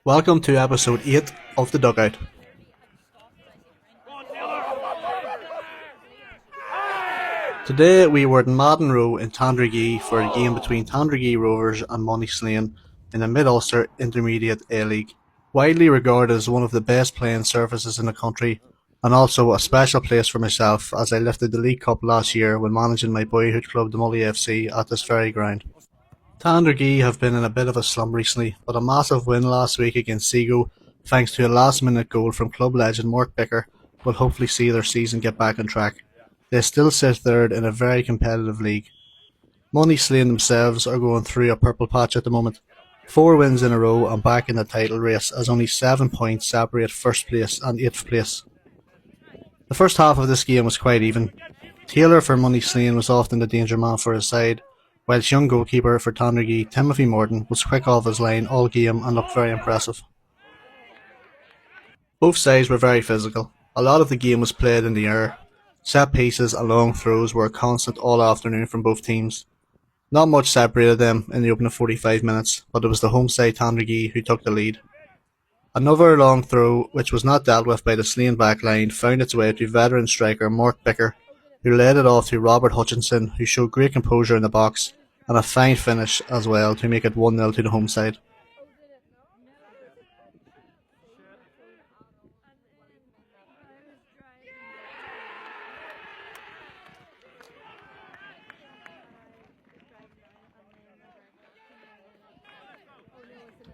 Welcome to episode 8 of the Dugout. Today we were at Madden Row in Tandragee for a game between Tandragee Rovers and Moneyslane in the Mid-Ulster Intermediate A-League. Widely regarded as one of the best playing surfaces in the country, and also a special place for myself as I lifted the League Cup last year when managing my boyhood club the 𝗘𝗽𝗶𝘀𝗀𝗍 FC at this very ground. Tandragee have been in a bit of a slump recently, but a massive win last week against 𝗘𝗽𝗶𝘀𝗀, thanks to a last-minute goal from club legend 𝗘𝗽𝗶𝘀𝗀𝗍, will hopefully see their season get back on track. They still sit third in a very competitive league. Moneyslane themselves are going through a purple patch at the moment. 4 wins in a row and back in the title race, as only 7 points separate first place and 8th place. The first half of this game was quite even. Taylor for Moneyslane was often the danger man for his side, whilst young goalkeeper for Tandragee 𝗘𝗽𝗀𝗀𝗀𝗀 was quick off his line all game and looked very impressive. Both sides were very physical. A lot of the game was played in the air. Set pieces and long throws were a constant all afternoon from both teams. Not much separated them in the opening 45 minutes, but it was the home side Tandragee who took the lead. Another long throw, which was not dealt with by the Slane back line, found its way to veteran striker 𝗘𝗽𝗀𝗀𝗀𝗀𝗀𝗀𝗀𝗀, who led it off to Robert Hutchinson, who showed great composure in the box and a fine finish as well to make it 1-0 to the home side.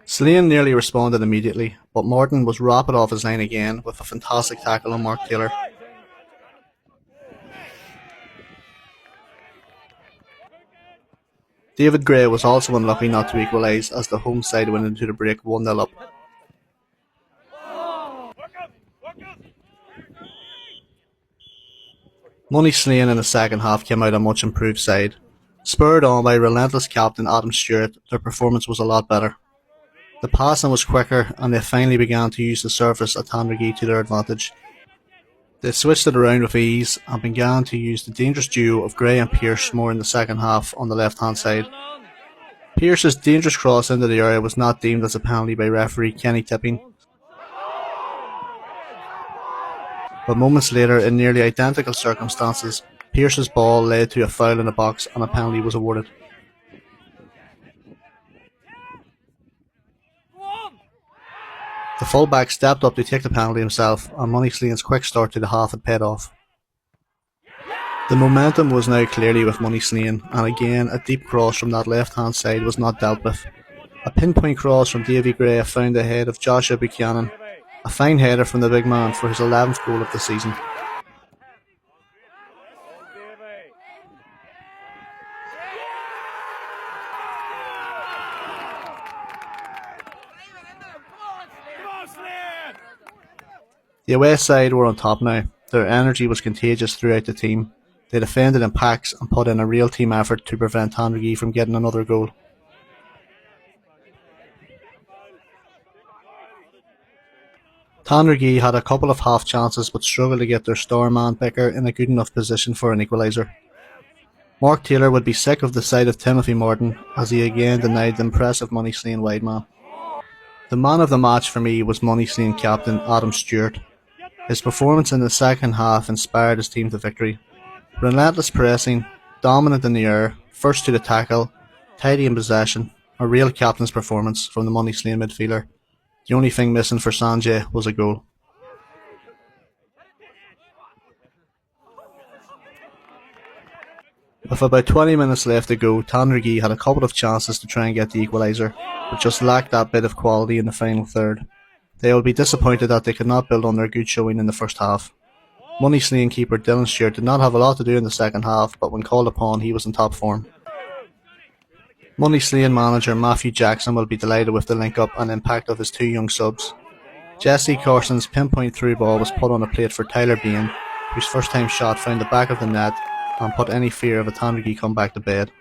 Slane nearly responded immediately, but Morton was rapid off his line again with a fantastic tackle on Mark Taylor. David Gray was also unlucky not to equalise as the home side went into the break 1-0 up. Moneyslane in the second half came out a much improved side. Spurred on by relentless captain Adam Stewart, their performance was a lot better. The passing was quicker and they finally began to use the surface at Tandragee to their advantage. They switched it around with ease and began to use the dangerous duo of Gray and Pearce more in the second half on the left-hand side. Pearce's dangerous cross into the area was not deemed as a penalty by referee Kenny Tipping, but moments later, in nearly identical circumstances, Pearce's ball led to a foul in the box and a penalty was awarded. The fullback stepped up to take the penalty himself, and Moneyslane's quick start to the half had paid off. The momentum was now clearly with Moneyslane, and again a deep cross from that left-hand side was not dealt with. A pinpoint cross from Davy Gray found the head of 𝗘𝗽𝗀𝗀𝗀𝗀𝗀𝗀𝗀𝗀𝗀𝗀𝗀, a fine header from the big man for his 11th goal of the season. The away side were on top now. Their energy was contagious throughout the team. They defended in packs and put in a real team effort to prevent Tandragee from getting another goal. Tandragee had a couple of half chances but struggled to get their star man 𝗘𝗽𝗀𝗀𝗀𝗀𝗀𝗀𝗀𝗀𝗀𝗀𝗀 in a good enough position for an equaliser. Mark Taylor would be sick of the sight of 𝗘𝗽𝗀𝗀𝗀𝗀𝗀𝗀𝗀𝗀𝗀𝗀𝗀 as he again denied the impressive Moneyslane wide man. The man of the match for me was Moneyslane captain Adam Stewart. His performance in the second half inspired his team to victory. Relentless pressing, dominant in the air, first to the tackle, tidy in possession, a real captain's performance from the Moneyslane midfielder. The only thing missing for Sanjay was a goal. With about 20 minutes left to go, Tandragee had a couple of chances to try and get the equaliser, but just lacked that bit of quality in the final third. They will be disappointed that they could not build on their good showing in the first half. Moneyslane keeper Dylan Stewart did not have a lot to do in the second half, but when called upon he was in top form. Moneyslane manager Matthew Jackson will be delighted with the link-up and impact of his 2 young subs. Jesse Carson's pinpoint through ball was put on a plate for Tyler Bain, whose first time shot found the back of the net and put any fear of a Tandragee comeback to bed.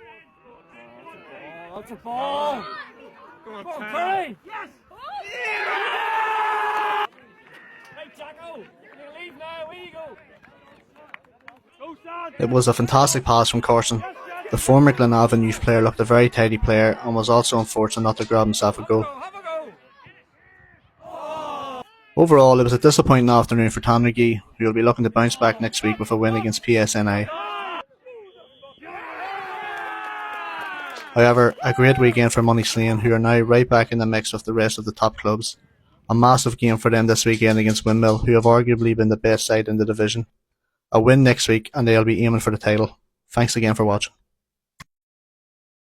It was a fantastic pass from Carson. The former Glenavon youth player looked a very tidy player and was also unfortunate not to grab himself a goal. Overall, it was a disappointing afternoon for Tandragee, who will be looking to bounce back next week with a win against PSNI. However, a great weekend for Moneyslane, who are now right back in the mix with the rest of the top clubs. A massive game for them this weekend against Windmill, who have arguably been the best side in the division. A win next week and they'll be aiming for the title. Thanks again for watching.